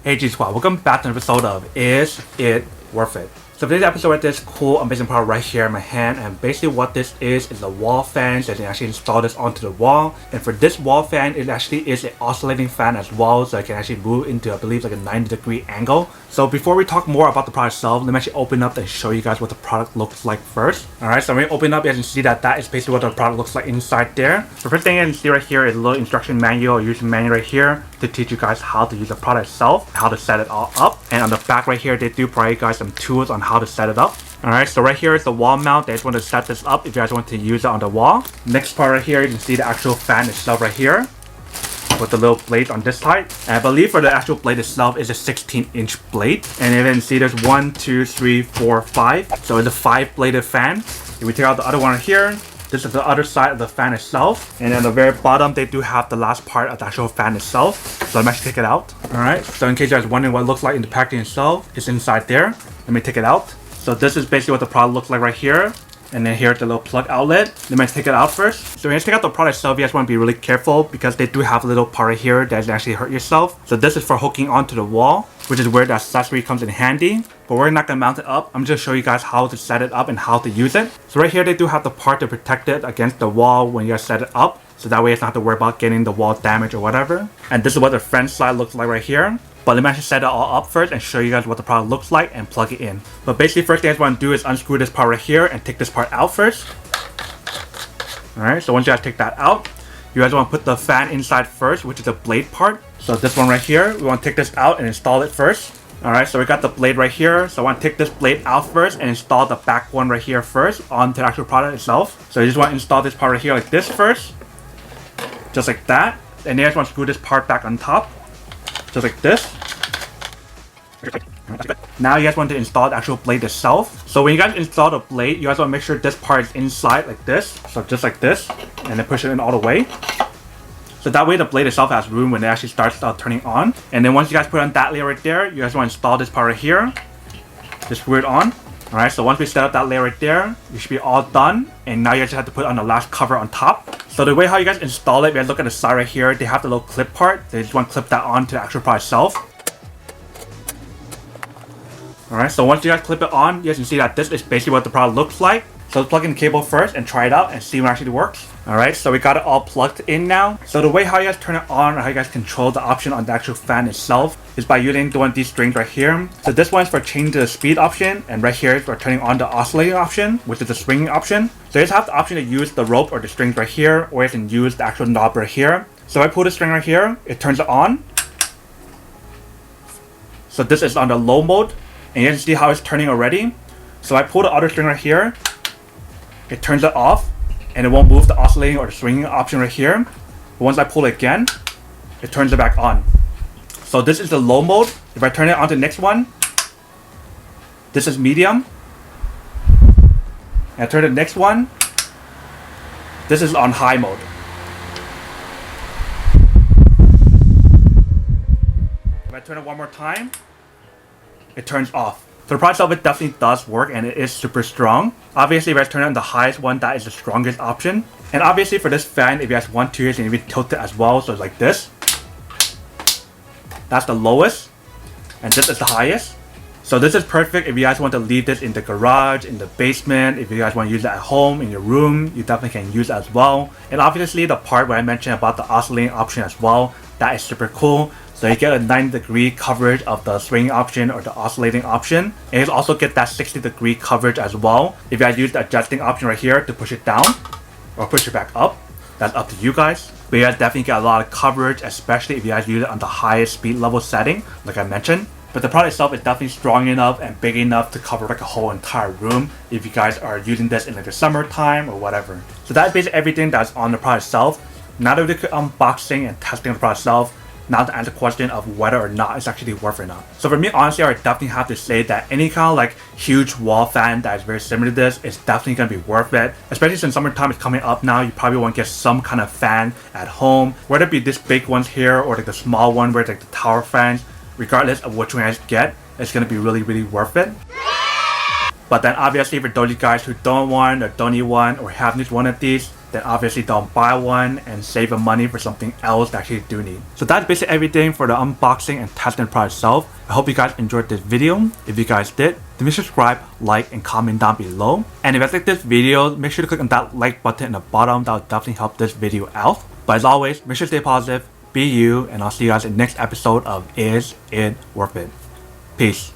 Hey G Squad, welcome back to an episode of Is It Worth It? So today's episode right, this cool amazing product right here in my hand, and basically what this is a wall fan. So you can actually install this onto the wall, and for this wall fan it actually is an oscillating fan as well, so it can actually move into I believe like a 90-degree angle. So before we talk more about the product itself, let me actually open up and show you guys what the product looks like first. Alright, so when you open up you can see that is basically what the product looks like inside there. So first thing you can see right here is a little instruction manual or user manual right here to teach you guys how to use the product itself, how to set it all up, and on the back right here they do provide you guys some tools on how to set it up. Alright, so right here is the wall mount. They just want to set this up if you guys want to use it on the wall. Next part right here, you can see the actual fan itself right here with the little blade on this side. And I believe for the actual blade itself is a 16-inch blade. And you can see there's 1, 2, 3, 4, 5. So it's a 5-bladed fan. If we take out the other one right here, this is the other side of the fan itself. And at the very bottom, they do have the last part of the actual fan itself. So let me actually take it out. Alright, so in case you guys are wondering what it looks like in the packaging itself, it's inside there. Let me take it out. So this is basically what the product looks like right here. And then here's the little plug outlet. Let me take it out first. So when you take out the product itself, you guys want to be really careful because they do have a little part right here that can actually hurt yourself. So this is for hooking onto the wall, which is where the accessory comes in handy. But we're not going to mount it up. I'm just showing you guys how to set it up and how to use it. So right here, they do have the part to protect it against the wall when you guys set it up. So that way it's not have to worry about getting the wall damaged or whatever. And this is what the front side looks like right here. But let me actually set it all up first and show you guys what the product looks like and plug it in. But basically first thing you guys want to do is unscrew this part right here and take this part out first. Alright, so once you guys take that out, you guys want to put the fan inside first, which is the blade part. So this one right here, we want to take this out and install it first. Alright, so we got the blade right here. So I want to take this blade out first and install the back one right here first onto the actual product itself. So you just want to install this part right here like this first. Just like that. And then you guys want to screw this part back on top. Just like this. Now you guys want to install the actual blade itself. So when you guys install the blade, you guys want to make sure this part is inside like this. So just like this. And then push it in all the way. So that way the blade itself has room when it actually starts turning on. And then once you guys put on that layer right there, you guys want to install this part right here. Just screw it on. Alright, so once we set up that layer right there, you should be all done. And now you guys just have to put on the last cover on top. So the way how you guys install it, if you guys look at the side right here, they have the little clip part. They just want to clip that onto the actual product itself. Alright, so once you guys clip it on, you guys can see that this is basically what the product looks like. So let's plug in the cable first and try it out and see what actually works. Alright, so we got it all plugged in now. So the way how you guys turn it on or how you guys control the option on the actual fan itself is by using one of these strings right here. So this one is for changing the speed option, and right here is for turning on the oscillating option, which is the swinging option. So you just have the option to use the rope or the strings right here, or you can use the actual knob right here. So if I pull the string right here, it turns it on. So this is on the low mode, and you can see how it's turning already. So I pull the other string right here, it turns it off, and it won't move the oscillating or the swinging option right here. But once I pull it again, it turns it back on. So this is the low mode. If I turn it on to the next one, this is medium. And I turn to the next one, this is on high mode. If I turn it one more time, it turns off. So the product itself, it definitely does work and it is super strong. Obviously, if you guys turn on the highest one, that is the strongest option. And obviously for this fan, if you guys want to, you can even tilt it as well. So it's like this. That's the lowest. And this is the highest. So this is perfect if you guys want to leave this in the garage, in the basement. If you guys want to use it at home, in your room, you definitely can use it as well. And obviously the part where I mentioned about the oscillating option as well, that is super cool. So you get a 90-degree coverage of the swinging option or the oscillating option. And you also get that 60-degree coverage as well. If you guys use the adjusting option right here to push it down or push it back up, that's up to you guys. But you guys definitely get a lot of coverage, especially if you guys use it on the highest speed level setting, like I mentioned. But the product itself is definitely strong enough and big enough to cover like a whole entire room if you guys are using this in like the summertime or whatever. So that's basically everything that's on the product itself. Now that we did unboxing and testing the product itself, now to answer the question of whether or not it's actually worth it or not. So for me, honestly, I would definitely have to say that any kind of like huge wall fan that is very similar to this is definitely going to be worth it. Especially since summertime is coming up now, you probably want to get some kind of fan at home. Whether it be this big ones here or like the small one where it's like the tower fans, regardless of which one you guys get, it's going to be really worth it. But then obviously for those of you guys who don't want or don't need one or have just one of these, then obviously don't buy one and save the money for something else that you do need. So that's basically everything for the unboxing and testing the product itself. I hope you guys enjoyed this video. If you guys did, then make sure to subscribe, like, and comment down below. And if you guys like this video, make sure to click on that like button in the bottom. That will definitely help this video out. But as always, make sure to stay positive, be you, and I'll see you guys in the next episode of Is It Worth It? Peace.